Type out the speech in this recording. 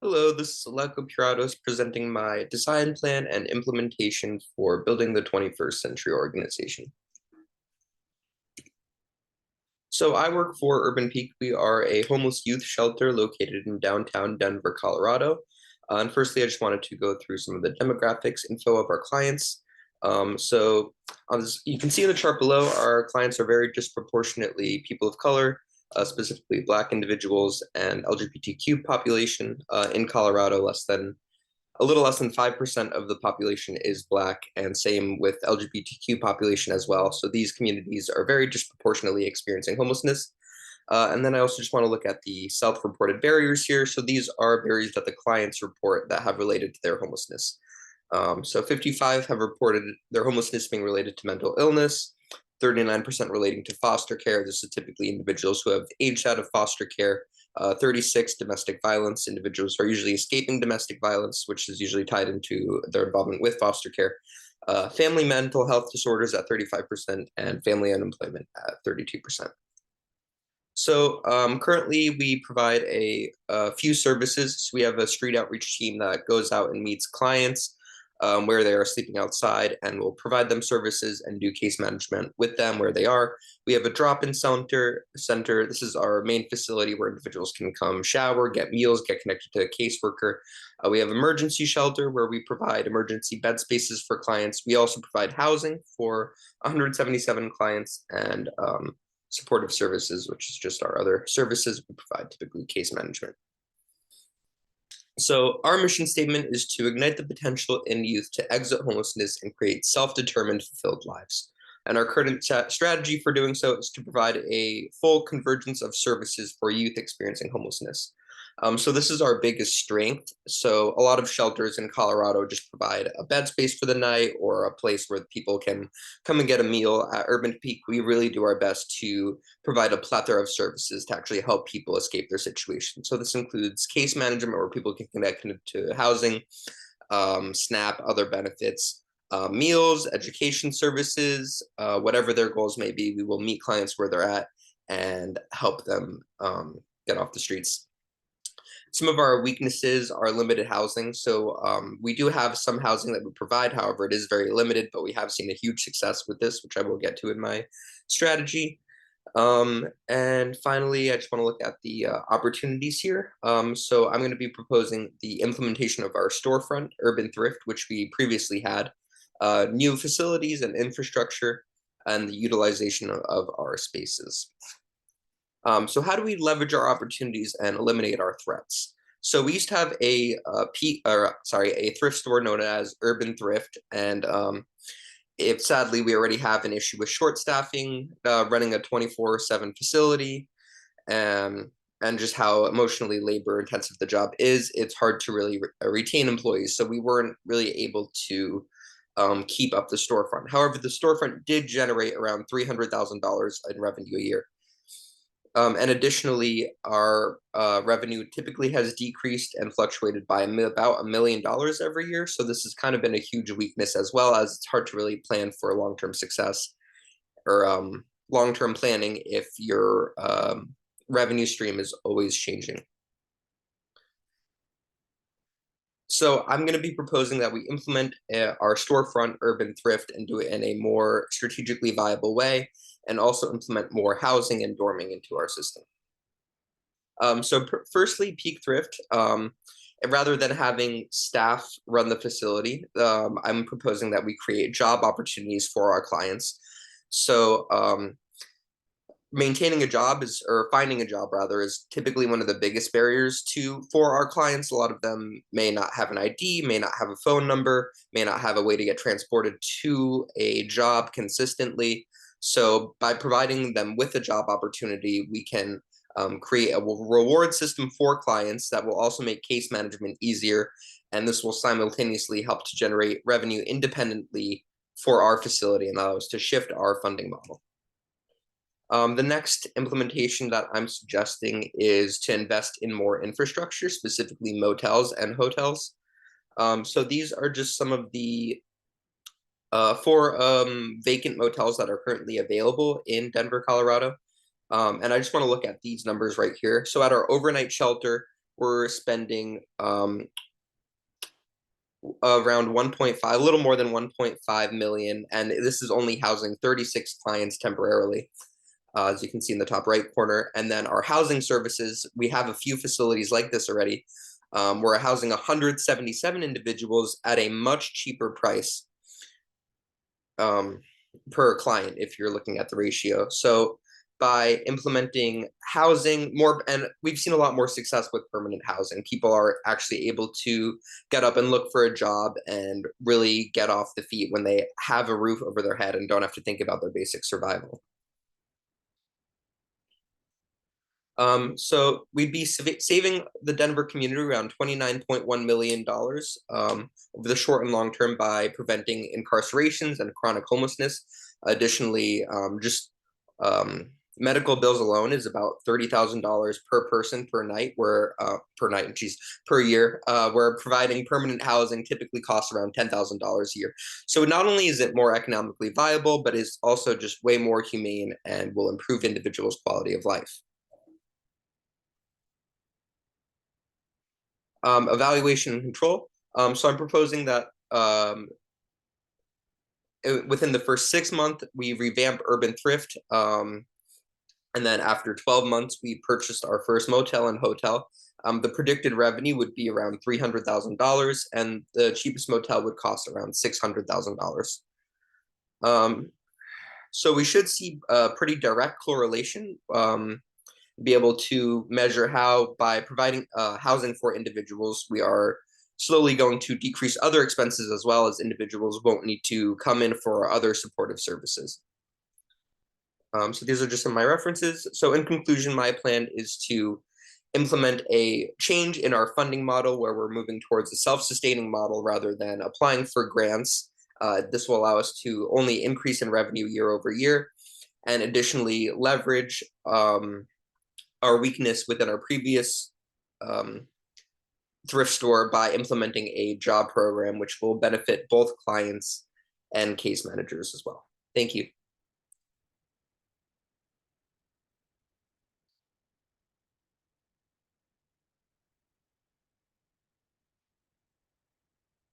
Hello, this is Aleko Puratos presenting my design plan and implementation for building the 21st century organization. So I work for Urban Peak. We are a homeless youth shelter located in downtown Denver, Colorado. And firstly, I just wanted to go through some of the demographics info of our clients. You can see in the chart below, our clients are very disproportionately people of color, specifically Black individuals and LGBTQ population. In Colorado, a little less than 5% of the population is Black, and same with LGBTQ population as well. So these communities are very disproportionately experiencing homelessness. And then I also just want to look at the self-reported barriers here. So these are barriers that the clients report that have related to their homelessness. So 55 have reported their homelessness being related to mental illness, 39% relating to foster care. This is typically individuals who have aged out of foster care. 36 domestic violence. Individuals are usually escaping domestic violence, which is usually tied into their involvement with foster care. Family mental health disorders at 35%, and family unemployment at 32%. So currently we provide a few services. So we have a street outreach team that goes out and meets clients where they are sleeping outside, and will provide them services and do case management with them where they are. We have a drop-in center. This is our main facility where individuals can come shower, get meals, get connected to a caseworker. We have emergency shelter where we provide emergency bed spaces for clients. We also provide housing for 177 clients, and supportive services, which is just our other services we provide, typically case management. So our mission statement is to ignite the potential in youth to exit homelessness and create self-determined, fulfilled lives. And our current strategy for doing so is to provide a full convergence of services for youth experiencing homelessness. So this is our biggest strength. So a lot of shelters in Colorado just provide a bed space for the night or a place where people can come and get a meal. At Urban Peak, we really do our best to provide a plethora of services to actually help people escape their situation. So this includes case management, where people can connect to housing, SNAP, other benefits, meals, education services, whatever their goals may be. We will meet clients where they're at and help them get off the streets. Some of our weaknesses are limited housing. So we do have some housing that we provide. However, it is very limited, but we have seen a huge success with this, which I will get to in my strategy. And finally, I just want to look at the opportunities here. So I'm going to be proposing the implementation of our storefront, Urban Thrift, which we previously had, new facilities and infrastructure, and the utilization of our spaces. So how do we leverage our opportunities and eliminate our threats? So we used to have a thrift store known as Urban Thrift, and if sadly we already have an issue with short staffing, running a 24/7 facility, and just how emotionally labor intensive the job is. It's hard to really retain employees, so we weren't really able to keep up the storefront. However, the storefront did generate around $300,000 in revenue a year. And additionally, our revenue typically has decreased and fluctuated by about $1 million every year. So this has kind of been a huge weakness, as well as it's hard to really plan for long-term success or long-term planning if your revenue stream is always changing. So I'm going to be proposing that we implement our storefront Urban Thrift and do it in a more strategically viable way, and also implement more housing and dorming into our system. Firstly, Peak Thrift, rather than having staff run the facility, I'm proposing that we create job opportunities for our clients. So maintaining a job or finding a job rather, is typically one of the biggest barriers for our clients. A lot of them may not have an ID, may not have a phone number, may not have a way to get transported to a job consistently. So by providing them with a job opportunity, we can create a reward system for clients that will also make case management easier. And this will simultaneously help to generate revenue independently for our facility and allow us to shift our funding model. The next implementation that I'm suggesting is to invest in more infrastructure, specifically motels and hotels. So these are just some of the four vacant motels that are currently available in Denver, Colorado. And I just want to look at these numbers right here. So at our overnight shelter, we're spending around 1.5, a little more than 1.5 million, and this is only housing 36 clients temporarily, as you can see in the top right corner. And then our housing services, we have a few facilities like this already. We're housing 177 individuals at a much cheaper price per client if you're looking at the ratio. So by implementing housing more, and we've seen a lot more success with permanent housing. People are actually able to get up and look for a job and really get off the feet when they have a roof over their head and don't have to think about their basic survival. So we'd be saving the Denver community around $29.1 million over the short and long term by preventing incarcerations and chronic homelessness. Additionally, just medical bills alone is about $30,000 per person per night, where per year, where providing permanent housing typically costs around $10,000 a year. So not only is it more economically viable, but is also just way more humane and will improve individuals' quality of life. Evaluation and control. So I'm proposing that within the first 6 months, we revamp Urban Thrift. And then after 12 months, we purchased our first motel and hotel. The predicted revenue would be around $300,000, and the cheapest motel would cost around $600,000. So we should see a pretty direct correlation, be able to measure how by providing housing for individuals, we are slowly going to decrease other expenses, as well as individuals won't need to come in for other supportive services. So these are just some of my references. So in conclusion, my plan is to implement a change in our funding model where we're moving towards a self-sustaining model rather than applying for grants. This will allow us to only increase in revenue year over year, and additionally leverage our weakness within our previous thrift store by implementing a job program, which will benefit both clients and case managers as well. Thank you.